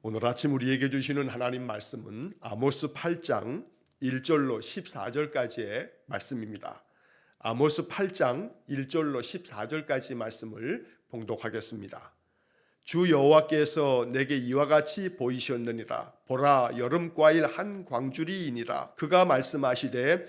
오늘 아침 우리에게 주시는 하나님 말씀은 아모스 8장 1절로 14절까지의 말씀입니다. 아모스 8장 1절로 14절까지 말씀을 봉독하겠습니다. 주 여호와께서 내게 이와 같이 보이셨느니라. 보라, 여름과일 한 광주리이니라. 그가 말씀하시되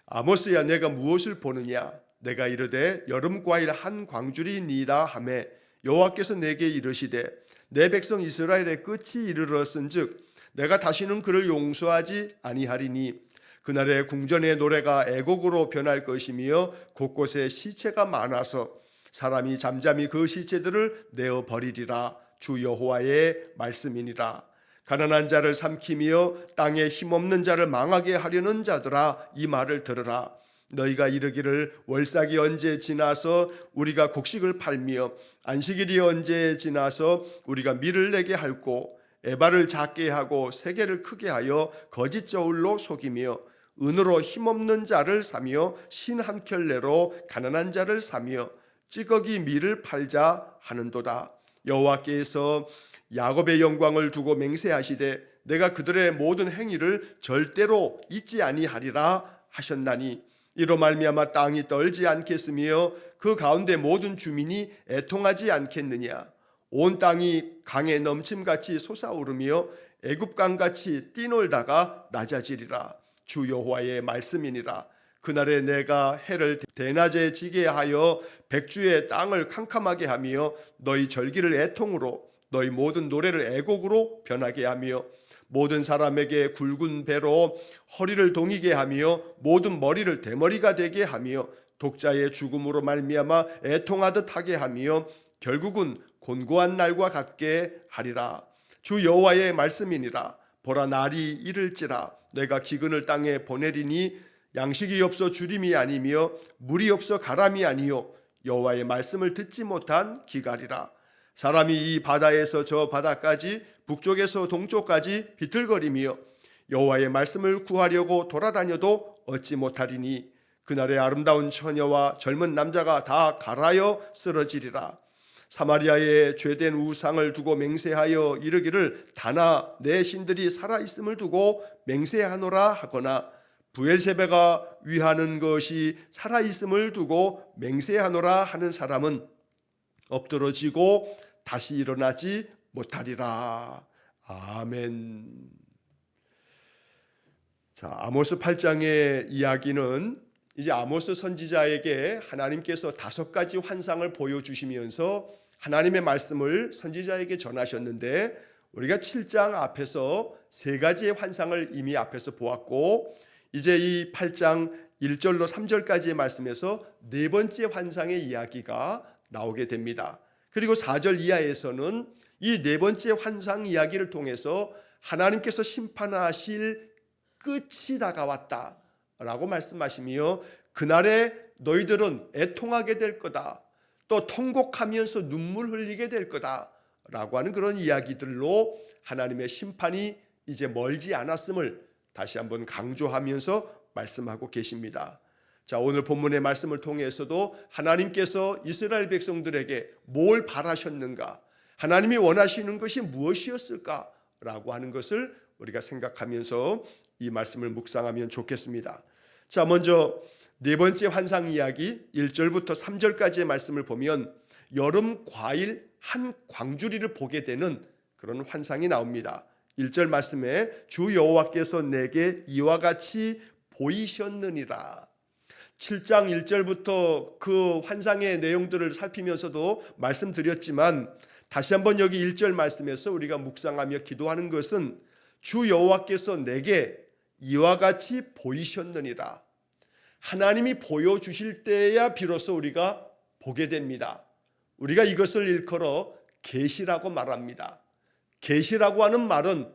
아모스야, 내가 무엇을 보느냐? 내가 이르되 여름과일 한 광주리니이다 하매 여호와께서 내게 이르시되 내 백성 이스라엘의 끝이 이르렀은즉 내가 다시는 그를 용서하지 아니하리니 그날의 궁전의 노래가 애곡으로 변할 것이며 곳곳에 시체가 많아서 사람이 잠잠히 그 시체들을 내어 버리리라. 주 여호와의 말씀이니라. 가난한 자를 삼키며 땅에 힘없는 자를 망하게 하려는 자들아, 이 말을 들으라. 너희가 이르기를 월삭이 언제 지나서 우리가 곡식을 팔며 안식일이 언제 지나서 우리가 밀을 내게 할꼬, 에바를 작게 하고 세계를 크게 하여 거짓 저울로 속이며 은으로 힘없는 자를 사며 신 한 켤레로 가난한 자를 사며 찌꺼기 밀을 팔자 하는도다. 여호와께서 야곱의 영광을 두고 맹세하시되 내가 그들의 모든 행위를 절대로 잊지 아니하리라 하셨나니 이로 말미암아 땅이 떨지 않겠으며 그 가운데 모든 주민이 애통하지 않겠느냐. 온 땅이 강에 넘침같이 솟아오르며 애굽강같이 뛰놀다가 낮아지리라. 주 여호와의 말씀이니라. 그날에 내가 해를 대낮에 지게 하여 백주의 땅을 캄캄하게 하며 너희 절기를 애통으로 너희 모든 노래를 애곡으로 변하게 하며 모든 사람에게 굵은 배로 허리를 동이게 하며 모든 머리를 대머리가 되게 하며 독자의 죽음으로 말미암아 애통하듯 하게 하며 결국은 곤고한 날과 같게 하리라. 주 여호와의 말씀이니라. 보라, 날이 이를지라. 내가 기근을 땅에 보내리니 양식이 없어 주림이 아니며 물이 없어 가람이 아니요 여호와의 말씀을 듣지 못한 기갈이라. 사람이 이 바다에서 저 바다까지 북쪽에서 동쪽까지 비틀거리며 여호와의 말씀을 구하려고 돌아다녀도 얻지 못하리니 그날의 아름다운 처녀와 젊은 남자가 다 갈아여 쓰러지리라. 사마리아의 죄된 우상을 두고 맹세하여 이르기를 다나 내 신들이 살아있음을 두고 맹세하노라 하거나 부엘세바가 위하는 것이 살아있음을 두고 맹세하노라 하는 사람은 엎드러지고 다시 일어나지 못하리라. 아멘. 자, 아모스 8장의 이야기는 이제 아모스 선지자에게 하나님께서 5가지 환상을 보여주시면서 하나님의 말씀을 선지자에게 전하셨는데 우리가 7장 앞에서 3가지의 환상을 이미 앞에서 보았고 이제 이 8장 1절로 3절까지의 말씀에서 4번째 환상의 이야기가 나오게 됩니다. 그리고 4절 이하에서는 이 4번째 환상 이야기를 통해서 하나님께서 심판하실 끝이 다가왔다 라고 말씀하시며 그날에 너희들은 애통하게 될 거다, 또 통곡하면서 눈물 흘리게 될 거다 라고 하는 그런 이야기들로 하나님의 심판이 이제 멀지 않았음을 다시 한번 강조하면서 말씀하고 계십니다. 자, 오늘 본문의 말씀을 통해서도 하나님께서 이스라엘 백성들에게 뭘 바라셨는가, 하나님이 원하시는 것이 무엇이었을까 라고 하는 것을 우리가 생각하면서 이 말씀을 묵상하면 좋겠습니다. 자, 먼저 4번째 환상 이야기 1절부터 3절까지의 말씀을 보면 여름 과일 한 광주리를 보게 되는 그런 환상이 나옵니다. 1절 말씀에 주 여호와께서 내게 이와 같이 보이셨느니라. 7장 1절부터 그 환상의 내용들을 살피면서도 말씀드렸지만 다시 한번 여기 1절 말씀에서 우리가 묵상하며 기도하는 것은 주 여호와께서 내게 이와 같이 보이셨느니라. 하나님이 보여주실 때야 비로소 우리가 보게 됩니다. 우리가 이것을 일컬어 계시라고 말합니다. 계시라고 하는 말은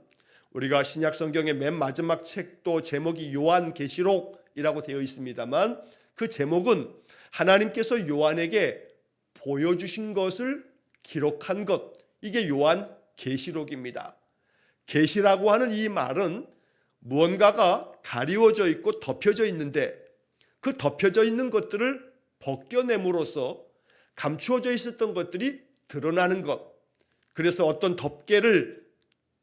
우리가 신약 성경의 맨 마지막 책도 제목이 요한계시록이라고 되어 있습니다만 그 제목은 하나님께서 요한에게 보여주신 것을 기록한 것, 이게 요한계시록입니다. 계시라고 하는 이 말은 무언가가 가리워져 있고 덮여져 있는데 그 덮여져 있는 것들을 벗겨냄으로써 감추어져 있었던 것들이 드러나는 것, 그래서 어떤 덮개를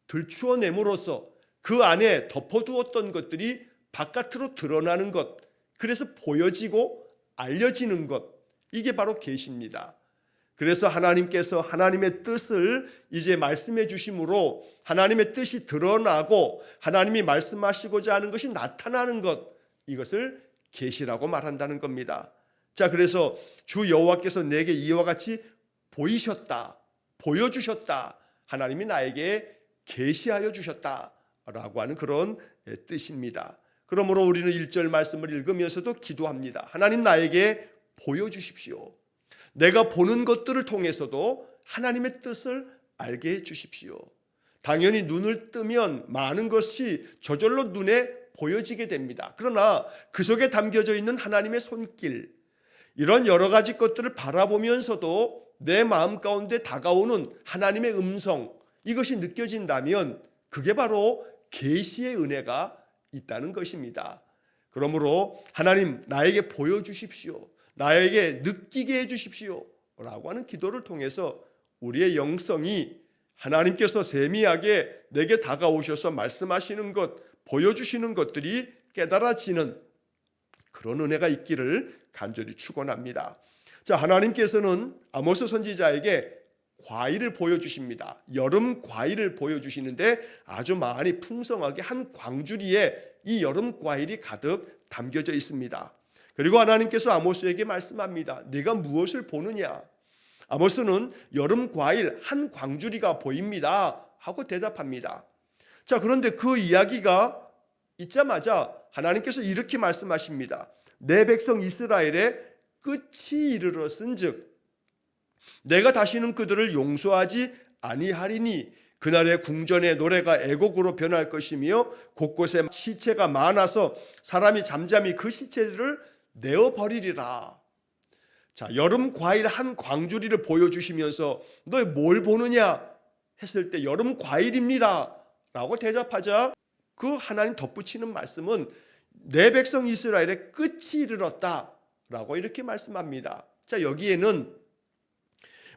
들추어냄으로써 그 안에 덮어두었던 것들이 바깥으로 드러나는 것, 그래서 보여지고 알려지는 것, 이게 바로 계시입니다. 그래서 하나님께서 하나님의 뜻을 이제 말씀해 주심으로 하나님의 뜻이 드러나고 하나님이 말씀하시고자 하는 것이 나타나는 것, 이것을 계시라고 말한다는 겁니다. 자, 그래서 주 여호와께서 내게 이와 같이 보이셨다, 보여주셨다, 하나님이 나에게 계시하여 주셨다라고 하는 그런 뜻입니다. 그러므로 우리는 1절 말씀을 읽으면서도 기도합니다. 하나님, 나에게 보여주십시오. 내가 보는 것들을 통해서도 하나님의 뜻을 알게 해 주십시오. 당연히 눈을 뜨면 많은 것이 저절로 눈에 보여지게 됩니다. 그러나 그 속에 담겨져 있는 하나님의 손길, 이런 여러 가지 것들을 바라보면서도 내 마음 가운데 다가오는 하나님의 음성, 이것이 느껴진다면 그게 바로 계시의 은혜가 있다는 것입니다. 그러므로 하나님, 나에게 보여주십시오. 나에게 느끼게 해주십시오 라고 하는 기도를 통해서 우리의 영성이 하나님께서 세미하게 내게 다가오셔서 말씀하시는 것, 보여주시는 것들이 깨달아지는 그런 은혜가 있기를 간절히 축원합니다. 자, 하나님께서는 아모스 선지자에게 과일을 보여주십니다. 여름 과일을 보여주시는데 아주 많이 풍성하게 한 광주리에 이 여름 과일이 가득 담겨져 있습니다. 그리고 하나님께서 아모스에게 말씀합니다. 네가 무엇을 보느냐? 아모스는 여름 과일 한 광주리가 보입니다 하고 대답합니다. 자, 그런데 그 이야기가 있자마자 하나님께서 이렇게 말씀하십니다. 내 백성 이스라엘의 끝이 이르렀은즉 내가 다시는 그들을 용서하지 아니하리니 그날의 궁전의 노래가 애곡으로 변할 것이며 곳곳에 시체가 많아서 사람이 잠잠히 그 시체를 내어버리리라. 자, 여름 과일 한 광주리를 보여주시면서 너 뭘 보느냐 했을 때 여름 과일입니다 라고 대답하자 그 하나님 덧붙이는 말씀은 내 백성 이스라엘의 끝이 이르렀다 라고 이렇게 말씀합니다. 자, 여기에는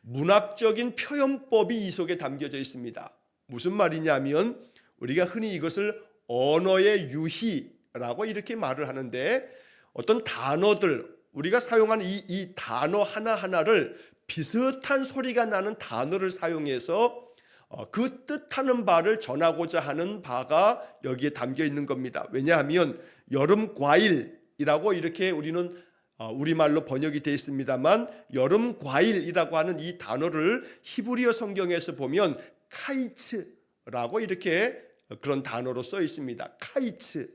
문학적인 표현법이 이 속에 담겨져 있습니다. 무슨 말이냐면 우리가 흔히 이것을 언어의 유희라고 이렇게 말을 하는데 어떤 단어들, 우리가 사용하는 이 단어 하나하나를 비슷한 소리가 나는 단어를 사용해서 그 뜻하는 바를 전하고자 하는 바가 여기에 담겨 있는 겁니다. 왜냐하면 여름 과일이라고 이렇게 우리는 우리말로 번역이 되어 있습니다만 여름 과일이라고 하는 이 단어를 히브리어 성경에서 보면 카이츠라고 이렇게 그런 단어로 써 있습니다. 카이츠.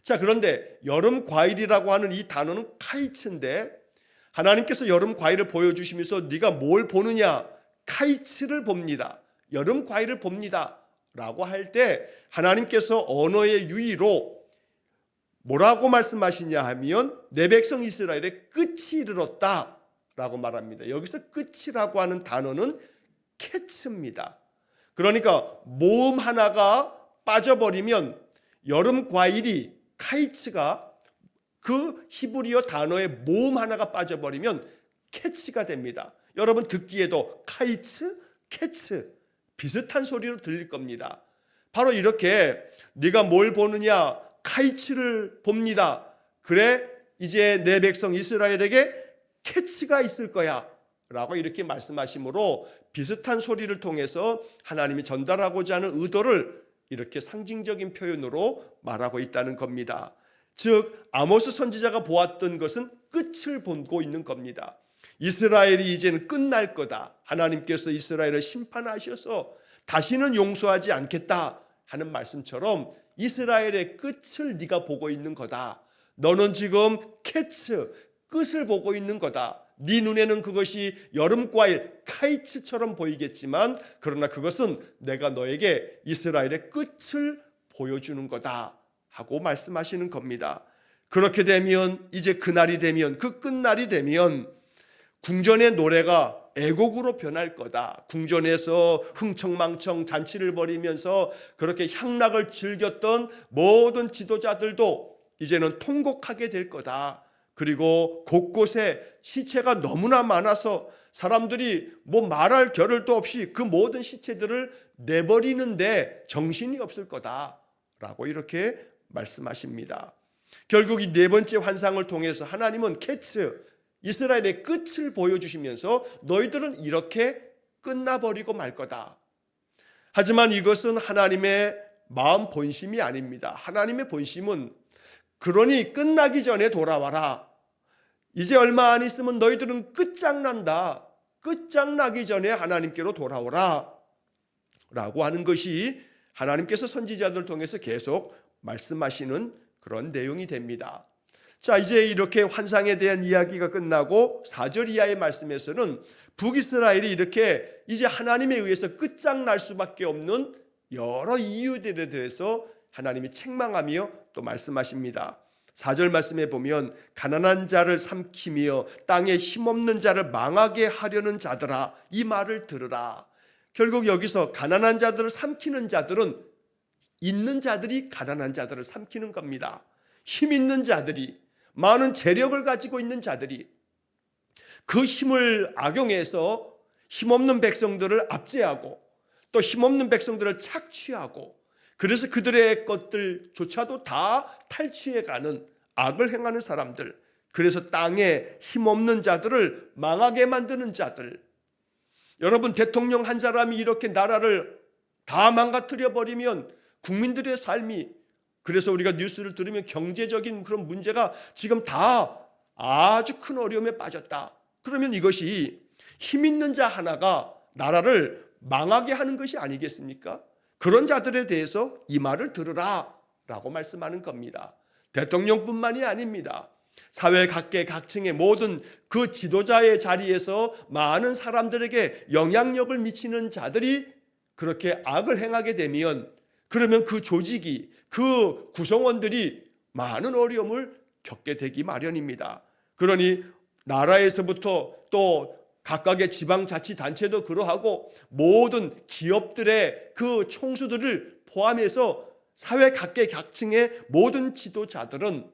자, 그런데 여름 과일이라고 하는 이 단어는 카이츠인데 하나님께서 여름 과일을 보여주시면서 네가 뭘 보느냐? 카이츠를 봅니다. 여름 과일을 봅니다 라고 할 때 하나님께서 언어의 유의로 뭐라고 말씀하시냐 하면 내 백성 이스라엘의 끝이 이르렀다 라고 말합니다. 여기서 끝이라고 하는 단어는 캐츠입니다. 그러니까 모음 하나가 빠져버리면 여름 과일이 카이츠가 그 히브리어 단어의 모음 하나가 빠져버리면 캐치가 됩니다. 여러분 듣기에도 카이츠, 캐츠 비슷한 소리로 들릴 겁니다. 바로 이렇게 네가 뭘 보느냐? 카이츠를 봅니다. 그래 이제 내 백성 이스라엘에게 캐치가 있을 거야 라고 이렇게 말씀하시므로 비슷한 소리를 통해서 하나님이 전달하고자 하는 의도를 이렇게 상징적인 표현으로 말하고 있다는 겁니다. 즉 아모스 선지자가 보았던 것은 끝을 보고 있는 겁니다. 이스라엘이 이제는 끝날 거다. 하나님께서 이스라엘을 심판하셔서 다시는 용서하지 않겠다 하는 말씀처럼 이스라엘의 끝을 네가 보고 있는 거다. 너는 지금 캐츠, 끝을 보고 있는 거다. 네 눈에는 그것이 여름과일 카이츠처럼 보이겠지만 그러나 그것은 내가 너에게 이스라엘의 끝을 보여주는 거다 하고 말씀하시는 겁니다. 그렇게 되면 이제 그날이 되면 그 끝날이 되면 궁전의 노래가 애곡으로 변할 거다. 궁전에서 흥청망청 잔치를 벌이면서 그렇게 향락을 즐겼던 모든 지도자들도 이제는 통곡하게 될 거다. 그리고 곳곳에 시체가 너무나 많아서 사람들이 뭐 말할 겨를도 없이 그 모든 시체들을 내버리는데 정신이 없을 거다라고 이렇게 말씀하십니다. 결국 이 네 번째 환상을 통해서 하나님은 케츠, 이스라엘의 끝을 보여주시면서 너희들은 이렇게 끝나버리고 말 거다. 하지만 이것은 하나님의 마음 본심이 아닙니다. 하나님의 본심은 그러니 끝나기 전에 돌아와라. 이제 얼마 안 있으면 너희들은 끝장난다. 끝장나기 전에 하나님께로 돌아오라 라고 하는 것이 하나님께서 선지자들을 통해서 계속 말씀하시는 그런 내용이 됩니다. 자, 이제 이렇게 환상에 대한 이야기가 끝나고 4절 이하의 말씀에서는 북이스라엘이 이렇게 이제 하나님에 의해서 끝장날 수밖에 없는 여러 이유들에 대해서 하나님이 책망하며 또 말씀하십니다. 4절 말씀에 보면 가난한 자를 삼키며 땅에 힘없는 자를 망하게 하려는 자들아 이 말을 들으라. 결국 여기서 가난한 자들을 삼키는 자들은 있는 자들이 가난한 자들을 삼키는 겁니다. 힘 있는 자들이, 많은 재력을 가지고 있는 자들이 그 힘을 악용해서 힘없는 백성들을 압제하고 또 힘없는 백성들을 착취하고 그래서 그들의 것들조차도 다 탈취해가는 악을 행하는 사람들, 그래서 땅에 힘없는 자들을 망하게 만드는 자들. 여러분, 대통령 한 사람이 이렇게 나라를 다 망가뜨려 버리면 국민들의 삶이, 그래서 우리가 뉴스를 들으면 경제적인 그런 문제가 지금 다 아주 큰 어려움에 빠졌다. 그러면 이것이 힘 있는 자 하나가 나라를 망하게 하는 것이 아니겠습니까? 그런 자들에 대해서 이 말을 들으라 라고 말씀하는 겁니다. 대통령뿐만이 아닙니다. 사회 각계 각층의 모든 그 지도자의 자리에서 많은 사람들에게 영향력을 미치는 자들이 그렇게 악을 행하게 되면, 그러면 그 조직이, 그 구성원들이 많은 어려움을 겪게 되기 마련입니다. 그러니 나라에서부터 또 각각의 지방자치단체도 그러하고 모든 기업들의 그 총수들을 포함해서 사회 각계 각층의 모든 지도자들은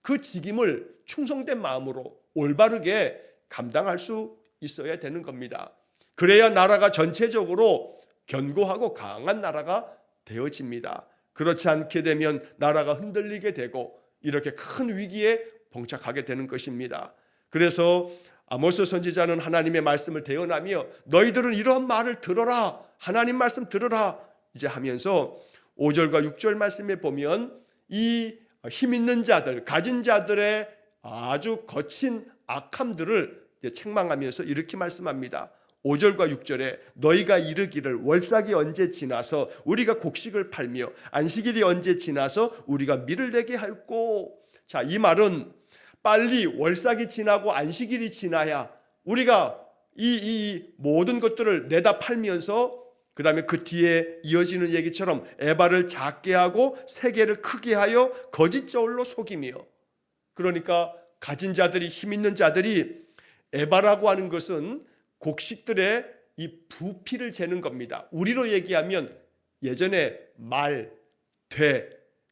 그 직임을 충성된 마음으로 올바르게 감당할 수 있어야 되는 겁니다. 그래야 나라가 전체적으로 견고하고 강한 나라가 되어집니다. 그렇지 않게 되면 나라가 흔들리게 되고 이렇게 큰 위기에 봉착하게 되는 것입니다. 그래서 아모스 선지자는 하나님의 말씀을 대언하며 너희들은 이런 말을 들어라, 하나님 말씀 들어라 이제 하면서 5절과 6절 말씀에 보면 이 힘 있는 자들, 가진 자들의 아주 거친 악함들을 책망하면서 이렇게 말씀합니다. 5절과 6절에 너희가 이르기를 월삭이 언제 지나서 우리가 곡식을 팔며 안식일이 언제 지나서 우리가 밀을 내게 할꼬. 자, 이 말은 빨리 월삭이 지나고 안식일이 지나야 우리가 이 모든 것들을 내다 팔면서 그 다음에 그 뒤에 이어지는 얘기처럼 에바를 작게 하고 세계를 크게 하여 거짓 저울로 속이며, 그러니까 가진 자들이, 힘 있는 자들이, 에바라고 하는 것은 곡식들의 이 부피를 재는 겁니다. 우리로 얘기하면 예전에 말, 돼,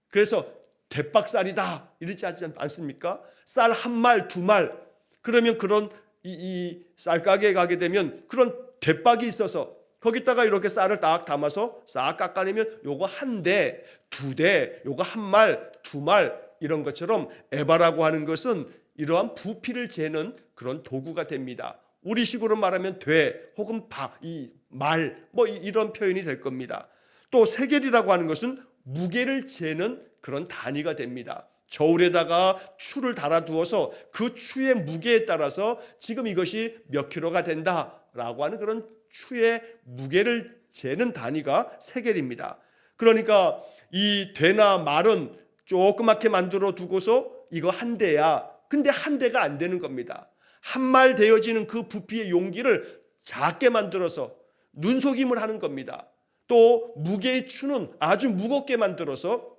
그래서 대박살이다 이러지 않습니까? 쌀 한 말, 두 말, 그러면 그런 이 쌀가게에 가게 되면 그런 대박이 있어서 거기다가 이렇게 쌀을 딱 담아서 싹 깎아내면 요거 한 대, 두 대, 요거 한 말, 두 말, 이런 것처럼 에바라고 하는 것은 이러한 부피를 재는 그런 도구가 됩니다. 우리식으로 말하면 돼 혹은 이 말, 뭐 이런 표현이 될 겁니다. 또 세겔이라고 하는 것은 무게를 재는 그런 단위가 됩니다. 저울에다가 추를 달아두어서 그 추의 무게에 따라서 지금 이것이 몇 킬로가 된다라고 하는 그런 추의 무게를 재는 단위가 세겔입니다. 그러니까 이 되나 말은 조그맣게 만들어 두고서 이거 한 대야. 근데 한 대가 안 되는 겁니다. 한 말 되어지는 그 부피의 용기를 작게 만들어서 눈속임을 하는 겁니다. 또 무게의 추는 아주 무겁게 만들어서,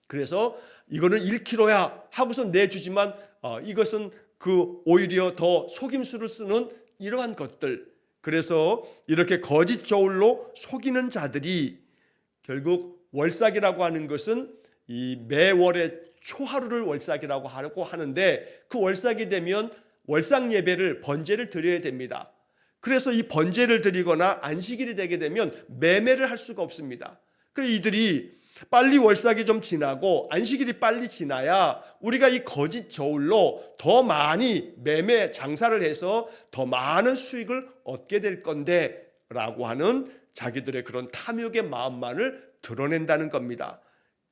그래서 이거는 1kg야 하고서 내주지만 이것은 그 오히려 더 속임수를 쓰는 이러한 것들, 그래서 이렇게 거짓 저울로 속이는 자들이 결국 월삭이라고 하는 것은 이 매월의 초하루를 월삭이라고 하고 하는데, 그 월삭이 되면 월삭 예배를 번제를 드려야 됩니다. 그래서 이 번제를 드리거나 안식일이 되게 되면 매매를 할 수가 없습니다. 그래서 이들이 빨리 월삭이 좀 지나고 안식일이 빨리 지나야 우리가 이 거짓 저울로 더 많이 매매 장사를 해서 더 많은 수익을 얻게 될 건데 라고 하는 자기들의 그런 탐욕의 마음만을 드러낸다는 겁니다.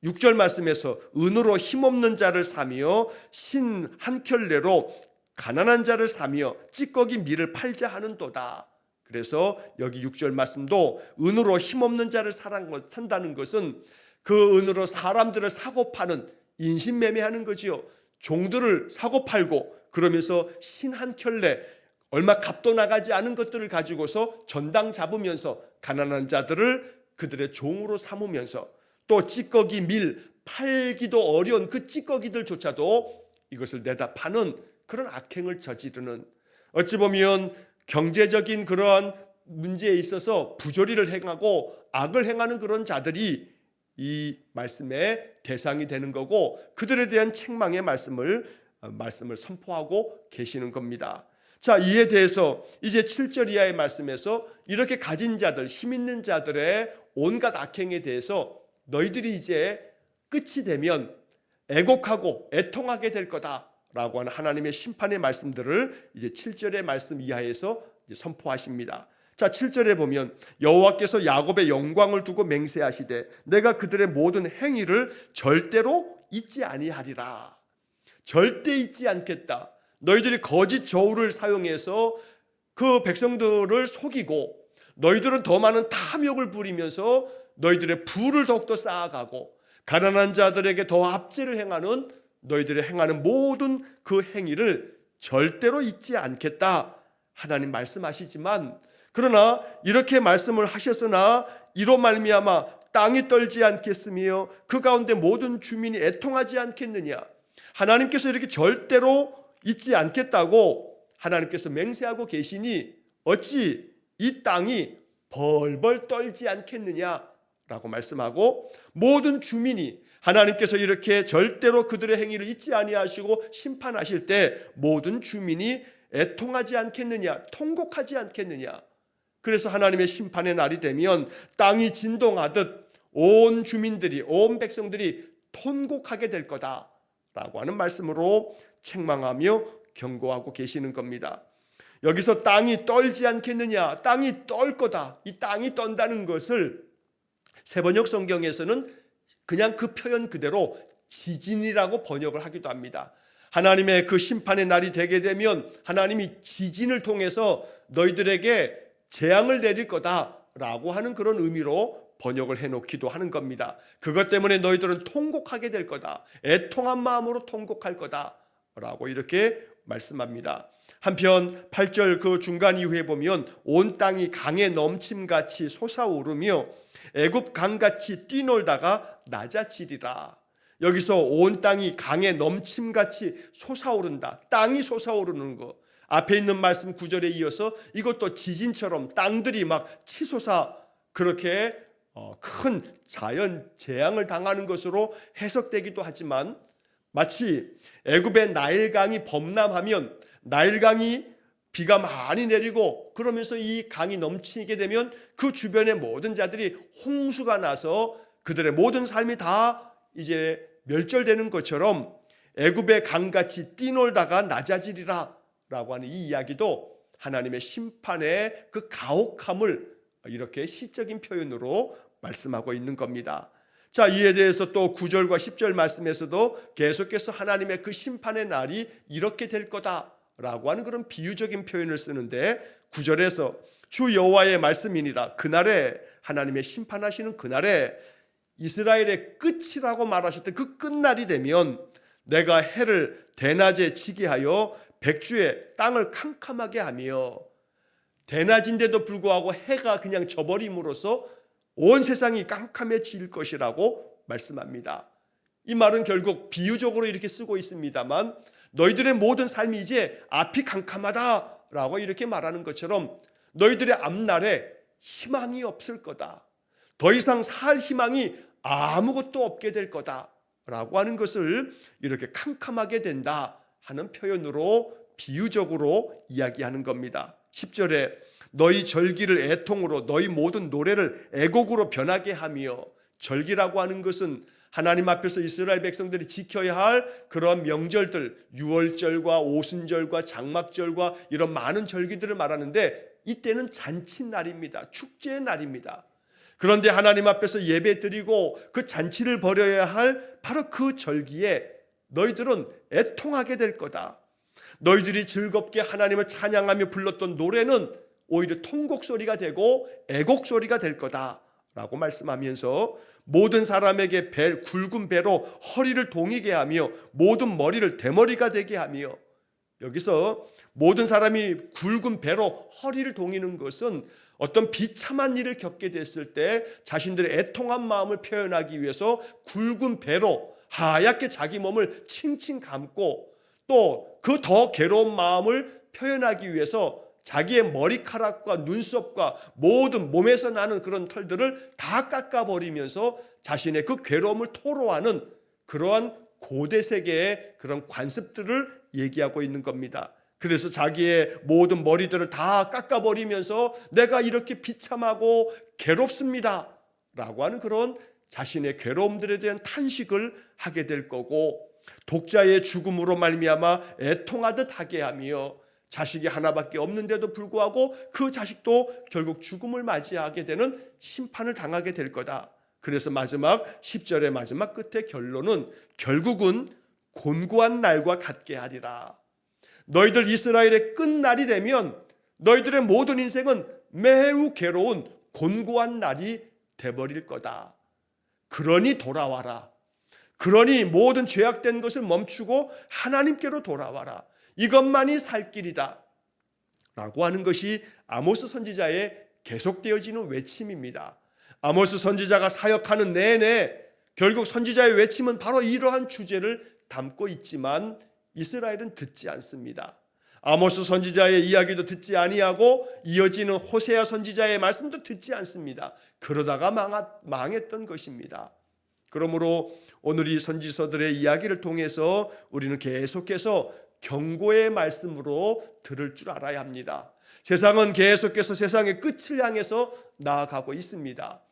6절 말씀에서 은으로 힘없는 자를 사며 신 한 켤레로 가난한 자를 사며 찌꺼기 밀을 팔자 하는도다. 그래서 여기 6절 말씀도 은으로 힘없는 자를 산다는 것은 그 은으로 사람들을 사고 파는 인신매매하는 거지요. 종들을 사고 팔고 그러면서 신 한 켤레 얼마 값도 나가지 않은 것들을 가지고서 전당 잡으면서 가난한 자들을 그들의 종으로 삼으면서 또 찌꺼기 밀 팔기도 어려운 그 찌꺼기들조차도 이것을 내다 파는 그런 악행을 저지르는, 어찌 보면 경제적인 그러한 문제에 있어서 부조리를 행하고 악을 행하는 그런 자들이 이 말씀의 대상이 되는 거고 그들에 대한 책망의 말씀을 선포하고 계시는 겁니다. 자, 이에 대해서 이제 7절 이하의 말씀에서 이렇게 가진 자들, 힘 있는 자들의 온갖 악행에 대해서 너희들이 이제 끝이 되면 애곡하고 애통하게 될 거다라고 하는 하나님의 심판의 말씀들을 이제 7절의 말씀 이하에서 이제 선포하십니다. 자, 7절에 보면 여호와께서 야곱의 영광을 두고 맹세하시되 내가 그들의 모든 행위를 절대로 잊지 아니하리라. 절대 잊지 않겠다. 너희들이 거짓 저울을 사용해서 그 백성들을 속이고 너희들은 더 많은 탐욕을 부리면서 너희들의 부를 더욱더 쌓아가고 가난한 자들에게 더 압제를 행하는 너희들의 행하는 모든 그 행위를 절대로 잊지 않겠다 하나님 말씀하시지만, 그러나 이렇게 말씀을 하셨으나 이로 말미암아 땅이 떨지 않겠으며 그 가운데 모든 주민이 애통하지 않겠느냐. 하나님께서 이렇게 절대로 잊지 않겠다고 하나님께서 맹세하고 계시니 어찌 이 땅이 벌벌 떨지 않겠느냐라고 말씀하고, 모든 주민이 하나님께서 이렇게 절대로 그들의 행위를 잊지 아니하시고 심판하실 때 모든 주민이 애통하지 않겠느냐, 통곡하지 않겠느냐. 그래서 하나님의 심판의 날이 되면 땅이 진동하듯 온 주민들이, 온 백성들이 통곡하게 될 거다라고 하는 말씀으로 책망하며 경고하고 계시는 겁니다. 여기서 땅이 떨지 않겠느냐, 땅이 떨 거다. 이 땅이 떤다는 것을 세번역 성경에서는 그냥 그 표현 그대로 지진이라고 번역을 하기도 합니다. 하나님의 그 심판의 날이 되게 되면 하나님이 지진을 통해서 너희들에게 재앙을 내릴 거다라고 하는 그런 의미로 번역을 해놓기도 하는 겁니다. 그것 때문에 너희들은 통곡하게 될 거다, 애통한 마음으로 통곡할 거다라고 이렇게 말씀합니다. 한편 8절 그 중간 이후에 보면 온 땅이 강에 넘침같이 솟아오르며 애굽 강같이 뛰놀다가 낮아지리라. 여기서 온 땅이 강에 넘침같이 솟아오른다, 땅이 솟아오르는 거, 앞에 있는 말씀 9절에 이어서 이것도 지진처럼 땅들이 막 치솟아 그렇게 큰 자연 재앙을 당하는 것으로 해석되기도 하지만, 마치 애굽의 나일강이 범람하면 나일강이 비가 많이 내리고 그러면서 이 강이 넘치게 되면 그 주변의 모든 자들이 홍수가 나서 그들의 모든 삶이 다 이제 멸절되는 것처럼 애굽의 강같이 뛰놀다가 낮아지리라 라고 하는 이 이야기도 하나님의 심판의 그 가혹함을 이렇게 시적인 표현으로 말씀하고 있는 겁니다. 자, 이에 대해서 또 9절과 10절 말씀에서도 계속해서 하나님의 그 심판의 날이 이렇게 될 거다라고 하는 그런 비유적인 표현을 쓰는데, 9절에서 주 여호와의 말씀이니라. 그날에, 하나님의 심판하시는 그날에 이스라엘의 끝이라고 말하셨던 그 끝날이 되면 내가 해를 대낮에 지게 하여 백주에 땅을 캄캄하게 하며, 대낮인데도 불구하고 해가 그냥 져버림으로써 온 세상이 깜깜해질 것이라고 말씀합니다. 이 말은 결국 비유적으로 이렇게 쓰고 있습니다만 너희들의 모든 삶이 이제 앞이 캄캄하다라고 이렇게 말하는 것처럼 너희들의 앞날에 희망이 없을 거다, 더 이상 살 희망이 아무것도 없게 될 거다라고 하는 것을 이렇게 캄캄하게 된다 하는 표현으로 비유적으로 이야기하는 겁니다. 10절에 너희 절기를 애통으로 너희 모든 노래를 애곡으로 변하게 하며, 절기라고 하는 것은 하나님 앞에서 이스라엘 백성들이 지켜야 할 그런 명절들, 유월절과 오순절과 장막절과 이런 많은 절기들을 말하는데, 이때는 잔치날입니다. 축제의 날입니다. 그런데 하나님 앞에서 예배드리고 그 잔치를 벌여야 할 바로 그 절기에 너희들은 애통하게 될 거다. 너희들이 즐겁게 하나님을 찬양하며 불렀던 노래는 오히려 통곡 소리가 되고 애곡 소리가 될 거다 라고 말씀하면서, 모든 사람에게 굵은 배로 허리를 동이게 하며 모든 머리를 대머리가 되게 하며, 여기서 모든 사람이 굵은 배로 허리를 동이는 것은 어떤 비참한 일을 겪게 됐을 때 자신들의 애통한 마음을 표현하기 위해서 굵은 배로 하얗게 자기 몸을 칭칭 감고, 또 그 더 괴로운 마음을 표현하기 위해서 자기의 머리카락과 눈썹과 모든 몸에서 나는 그런 털들을 다 깎아버리면서 자신의 그 괴로움을 토로하는 그러한 고대 세계의 그런 관습들을 얘기하고 있는 겁니다. 그래서 자기의 모든 머리들을 다 깎아버리면서 내가 이렇게 비참하고 괴롭습니다 라고 하는 그런 자신의 괴로움들에 대한 탄식을 하게 될 거고, 독자의 죽음으로 말미암아 애통하듯 하게 하며, 자식이 하나밖에 없는데도 불구하고 그 자식도 결국 죽음을 맞이하게 되는 심판을 당하게 될 거다. 그래서 마지막 10절의 마지막 끝의 결론은 결국은 곤고한 날과 같게 하리라. 너희들 이스라엘의 끝날이 되면 너희들의 모든 인생은 매우 괴로운 곤고한 날이 돼버릴 거다. 그러니 돌아와라. 그러니 모든 죄악된 것을 멈추고 하나님께로 돌아와라. 이것만이 살 길이다 라고 하는 것이 아모스 선지자의 계속되어지는 외침입니다. 아모스 선지자가 사역하는 내내 결국 선지자의 외침은 바로 이러한 주제를 담고 있지만 이스라엘은 듣지 않습니다. 아모스 선지자의 이야기도 듣지 아니하고 이어지는 호세아 선지자의 말씀도 듣지 않습니다. 그러다가 망했던 것입니다. 그러므로 오늘 이 선지서들의 이야기를 통해서 우리는 계속해서 경고의 말씀으로 들을 줄 알아야 합니다. 세상은 계속해서 세상의 끝을 향해서 나아가고 있습니다.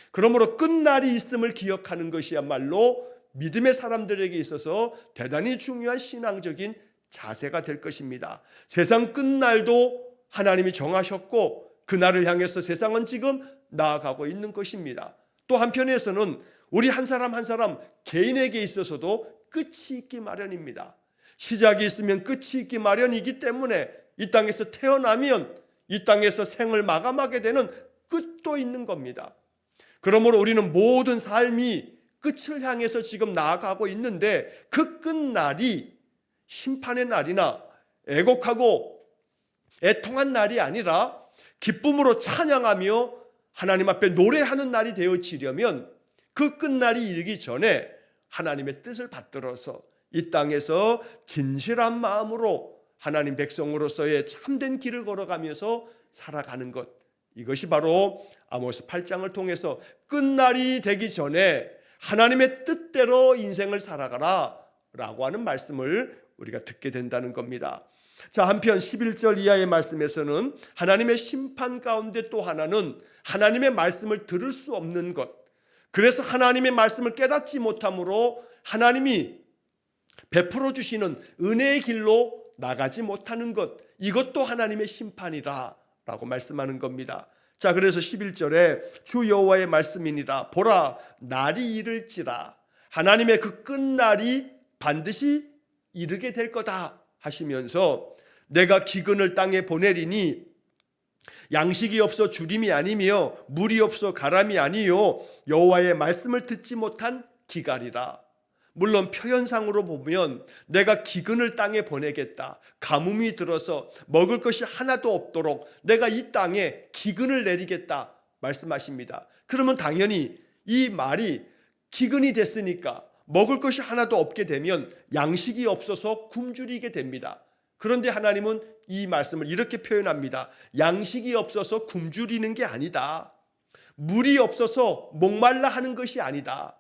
그러므로 끝날이 있음을 기억하는 것이야말로 믿음의 사람들에게 있어서 대단히 중요한 신앙적인 자세가 될 것입니다. 세상 끝날도 하나님이 정하셨고 그날을 향해서 세상은 지금 나아가고 있는 것입니다. 또 한편에서는 우리 한 사람 한 사람 개인에게 있어서도 끝이 있기 마련입니다. 시작이 있으면 끝이 있기 마련이기 때문에 이 땅에서 태어나면 이 땅에서 생을 마감하게 되는 끝도 있는 겁니다. 그러므로 우리는 모든 삶이 끝을 향해서 지금 나아가고 있는데 그 끝날이 심판의 날이나 애곡하고 애통한 날이 아니라 기쁨으로 찬양하며 하나님 앞에 노래하는 날이 되어지려면 그 끝날이 이르기 전에 하나님의 뜻을 받들어서 이 땅에서 진실한 마음으로 하나님 백성으로서의 참된 길을 걸어가면서 살아가는 것, 이것이 바로 아모스 8장을 통해서 끝날이 되기 전에 하나님의 뜻대로 인생을 살아가라 라고 하는 말씀을 우리가 듣게 된다는 겁니다. 자, 한편 11절 이하의 말씀에서는 하나님의 심판 가운데 또 하나는 하나님의 말씀을 들을 수 없는 것, 그래서 하나님의 말씀을 깨닫지 못함으로 하나님이 베풀어 주시는 은혜의 길로 나가지 못하는 것, 이것도 하나님의 심판이라 라고 말씀하는 겁니다. 자, 그래서 11절에 주 여호와의 말씀이니라. 보라, 날이 이를지라. 하나님의 그 끝날이 반드시 이르게 될 거다 하시면서 내가 기근을 땅에 보내리니 양식이 없어 주림이 아니며 물이 없어 가람이 아니요 여호와의 말씀을 듣지 못한 기갈이라. 물론 표현상으로 보면 내가 기근을 땅에 보내겠다, 가뭄이 들어서 먹을 것이 하나도 없도록 내가 이 땅에 기근을 내리겠다 말씀하십니다. 그러면 당연히 이 말이 기근이 됐으니까 먹을 것이 하나도 없게 되면 양식이 없어서 굶주리게 됩니다. 그런데 하나님은 이 말씀을 이렇게 표현합니다. 양식이 없어서 굶주리는 게 아니다. 물이 없어서 목말라 하는 것이 아니다.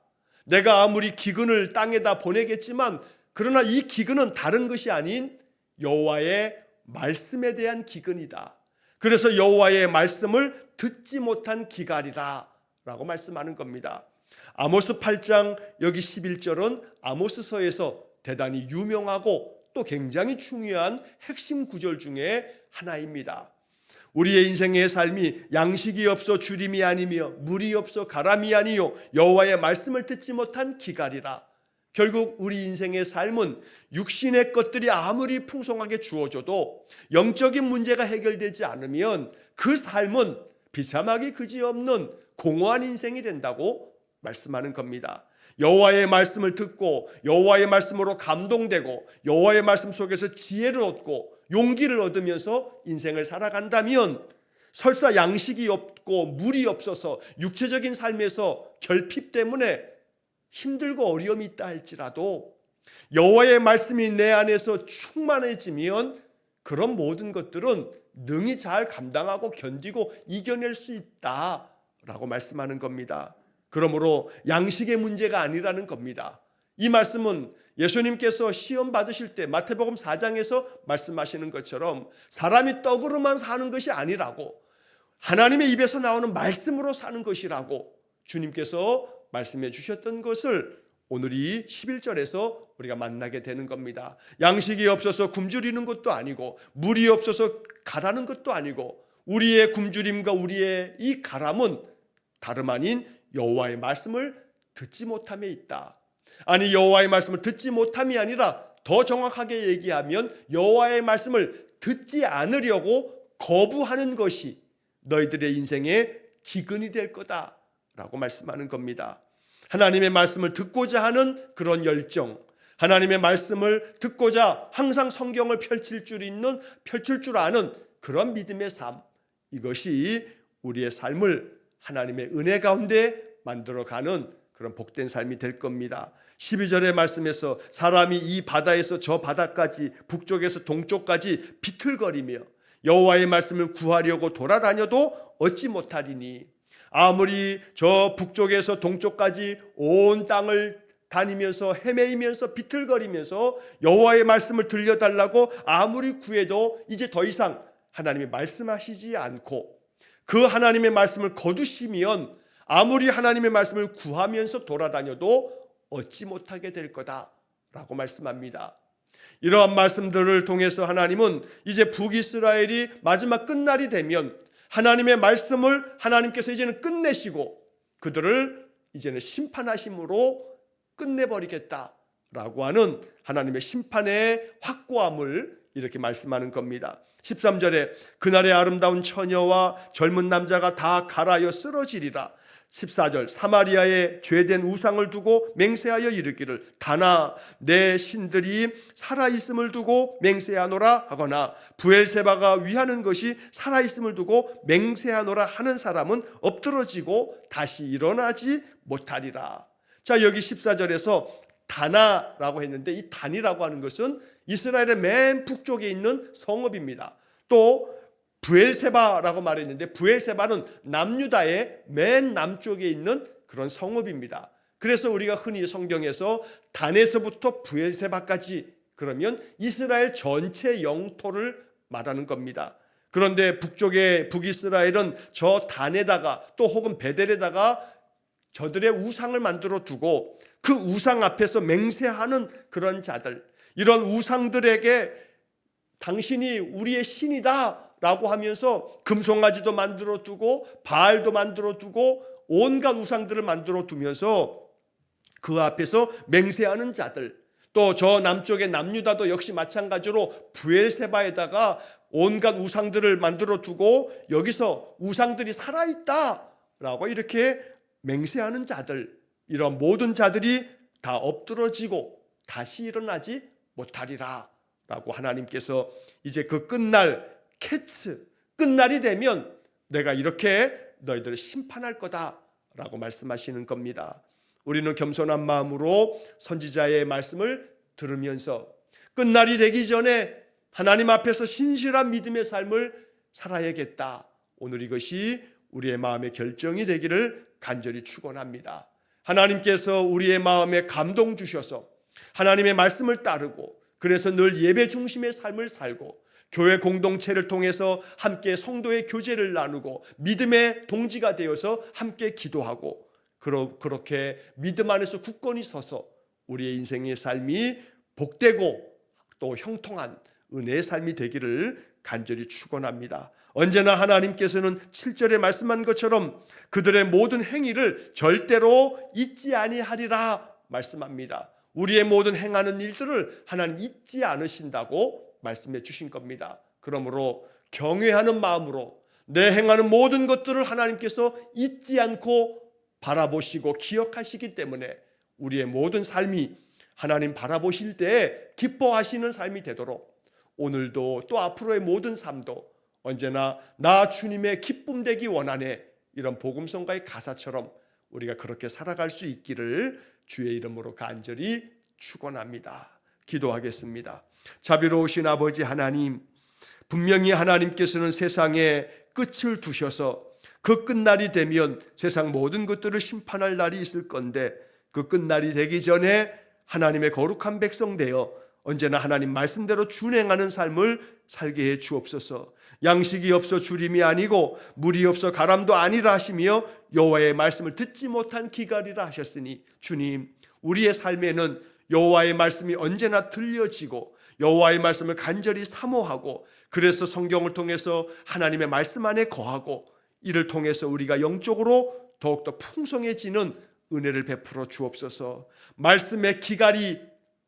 내가 아무리 기근을 땅에다 보내겠지만 그러나 이 기근은 다른 것이 아닌 여호와의 말씀에 대한 기근이다. 그래서 여호와의 말씀을 듣지 못한 기갈이라 라고 말씀하는 겁니다. 아모스 8장 여기 11절은 아모스서에서 대단히 유명하고 또 굉장히 중요한 핵심 구절 중에 하나입니다. 우리의 인생의 삶이 양식이 없어 주림이 아니며 물이 없어 가람이 아니요 여호와의 말씀을 듣지 못한 기갈이라. 결국 우리 인생의 삶은 육신의 것들이 아무리 풍성하게 주어져도 영적인 문제가 해결되지 않으면 그 삶은 비참하기 그지없는 공허한 인생이 된다고 말씀하는 겁니다. 여호와의 말씀을 듣고 여호와의 말씀으로 감동되고 여호와의 말씀 속에서 지혜를 얻고 용기를 얻으면서 인생을 살아간다면 설사 양식이 없고 물이 없어서 육체적인 삶에서 결핍 때문에 힘들고 어려움이 있다 할지라도 여호와의 말씀이 내 안에서 충만해지면 그런 모든 것들은 능히 잘 감당하고 견디고 이겨낼 수 있다라고 말씀하는 겁니다. 그러므로 양식의 문제가 아니라는 겁니다. 이 말씀은 예수님께서 시험 받으실 때 마태복음 4장에서 말씀하시는 것처럼 사람이 떡으로만 사는 것이 아니라고 하나님의 입에서 나오는 말씀으로 사는 것이라고 주님께서 말씀해 주셨던 것을 오늘이 11절에서 우리가 만나게 되는 겁니다. 양식이 없어서 굶주리는 것도 아니고 물이 없어서 가라는 것도 아니고 우리의 굶주림과 우리의 이 가람은 다름 아닌 여호와의 말씀을 듣지 못함에 있다. 아니 여호와의 말씀을 듣지 못함이 아니라 더 정확하게 얘기하면 여호와의 말씀을 듣지 않으려고 거부하는 것이 너희들의 인생의 기근이 될 거다라고 말씀하는 겁니다. 하나님의 말씀을 듣고자 하는 그런 열정, 하나님의 말씀을 듣고자 항상 성경을 펼칠 줄 아는 그런 믿음의 삶, 이것이 우리의 삶을 하나님의 은혜 가운데 만들어가는 그런 복된 삶이 될 겁니다. 12절의 말씀에서 사람이 이 바다에서 저 바다까지 북쪽에서 동쪽까지 비틀거리며 여호와의 말씀을 구하려고 돌아다녀도 얻지 못하리니 아무리 저 북쪽에서 동쪽까지 온 땅을 다니면서 헤매이면서 비틀거리면서 여호와의 말씀을 들려달라고 아무리 구해도 이제 더 이상 하나님이 말씀하시지 않고 그 하나님의 말씀을 거두시면 아무리 하나님의 말씀을 구하면서 돌아다녀도 얻지 못하게 될 거다라고 말씀합니다. 이러한 말씀들을 통해서 하나님은 이제 북이스라엘이 마지막 끝날이 되면 하나님의 말씀을 하나님께서 이제는 끝내시고 그들을 이제는 심판하심으로 끝내버리겠다라고 하는 하나님의 심판의 확고함을 이렇게 말씀하는 겁니다. 13절에 그날의 아름다운 처녀와 젊은 남자가 다 갈아여 쓰러지리라. 14절 사마리아에 죄된 우상을 두고 맹세하여 이르기를 다나 내 신들이 살아있음을 두고 맹세하노라 하거나 부엘세바가 위하는 것이 살아있음을 두고 맹세하노라 하는 사람은 엎드러지고 다시 일어나지 못하리라. 자, 여기 14절에서 다나라고 했는데 이 단이라고 하는 것은 이스라엘의 맨 북쪽에 있는 성읍입니다. 또 부엘세바라고 말했는데 부엘세바는 남유다의 맨 남쪽에 있는 그런 성읍입니다. 그래서 우리가 흔히 성경에서 단에서부터 부엘세바까지 그러면 이스라엘 전체 영토를 말하는 겁니다. 그런데 북쪽의 북이스라엘은 저 단에다가 또 혹은 베델에다가 저들의 우상을 만들어 두고 그 우상 앞에서 맹세하는 그런 자들, 이런 우상들에게 당신이 우리의 신이다 라고 하면서 금송아지도 만들어 두고 바알도 만들어 두고 온갖 우상들을 만들어 두면서 그 앞에서 맹세하는 자들, 또 저 남쪽의 남유다도 역시 마찬가지로 부엘세바에다가 온갖 우상들을 만들어 두고 여기서 우상들이 살아있다 라고 이렇게 맹세하는 자들, 이런 모든 자들이 다 엎드러지고 다시 일어나지 못하리라 라고 하나님께서 이제 그 끝날이 되면 내가 이렇게 너희들을 심판할 거다라고 말씀하시는 겁니다. 우리는 겸손한 마음으로 선지자의 말씀을 들으면서 끝날이 되기 전에 하나님 앞에서 신실한 믿음의 삶을 살아야겠다. 오늘 이것이 우리의 마음의 결정이 되기를 간절히 축원합니다. 하나님께서 우리의 마음에 감동 주셔서 하나님의 말씀을 따르고 그래서 늘 예배 중심의 삶을 살고 교회 공동체를 통해서 함께 성도의 교제를 나누고 믿음의 동지가 되어서 함께 기도하고 그렇게 믿음 안에서 굳건히 서서 우리의 인생의 삶이 복되고 또 형통한 은혜의 삶이 되기를 간절히 축원합니다. 언제나 하나님께서는 7절에 말씀한 것처럼 그들의 모든 행위를 절대로 잊지 아니하리라 말씀합니다. 우리의 모든 행하는 일들을 하나님 잊지 않으신다고 말씀해 주신 겁니다. 그러므로 경외하는 마음으로 내 행하는 모든 것들을 하나님께서 잊지 않고 바라보시고 기억하시기 때문에 우리의 모든 삶이 하나님 바라보실 때 기뻐하시는 삶이 되도록 오늘도 또 앞으로의 모든 삶도 언제나 나 주님의 기쁨 되기 원하네, 이런 복음성가의 가사처럼 우리가 그렇게 살아갈 수 있기를 주의 이름으로 간절히 축원합니다. 기도하겠습니다. 자비로우신 아버지 하나님, 분명히 하나님께서는 세상에 끝을 두셔서 그 끝날이 되면 세상 모든 것들을 심판할 날이 있을 건데 그 끝날이 되기 전에 하나님의 거룩한 백성 되어 언제나 하나님 말씀대로 준행하는 삶을 살게 해 주옵소서. 양식이 없어 주림이 아니고 물이 없어 가람도 아니라 하시며 여호와의 말씀을 듣지 못한 기갈이라 하셨으니 주님, 우리의 삶에는 여호와의 말씀이 언제나 들려지고 여호와의 말씀을 간절히 사모하고 그래서 성경을 통해서 하나님의 말씀 안에 거하고 이를 통해서 우리가 영적으로 더욱더 풍성해지는 은혜를 베풀어 주옵소서. 말씀의 기갈이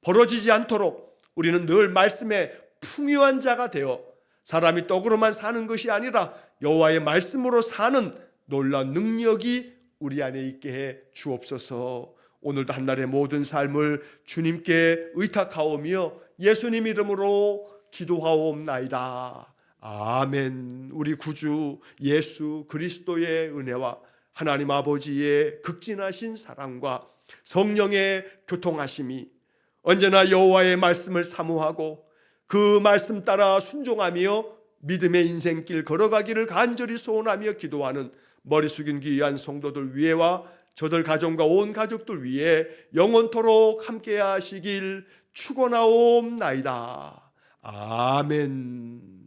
벌어지지 않도록 우리는 늘 말씀에 풍요한 자가 되어 사람이 떡으로만 사는 것이 아니라 여호와의 말씀으로 사는 놀라운 능력이 우리 안에 있게 해 주옵소서. 오늘도 한날의 모든 삶을 주님께 의탁하오며 예수님 이름으로 기도하옵나이다. 아멘. 우리 구주 예수 그리스도의 은혜와 하나님 아버지의 극진하신 사랑과 성령의 교통하심이 언제나 여호와의 말씀을 사모하고 그 말씀 따라 순종하며 믿음의 인생길 걸어가기를 간절히 소원하며 기도하는 머리 숙인 귀한 성도들 위에와 저들 가정과 온 가족들 위에 영원토록 함께 하시길 축원하옵나이다. 아멘.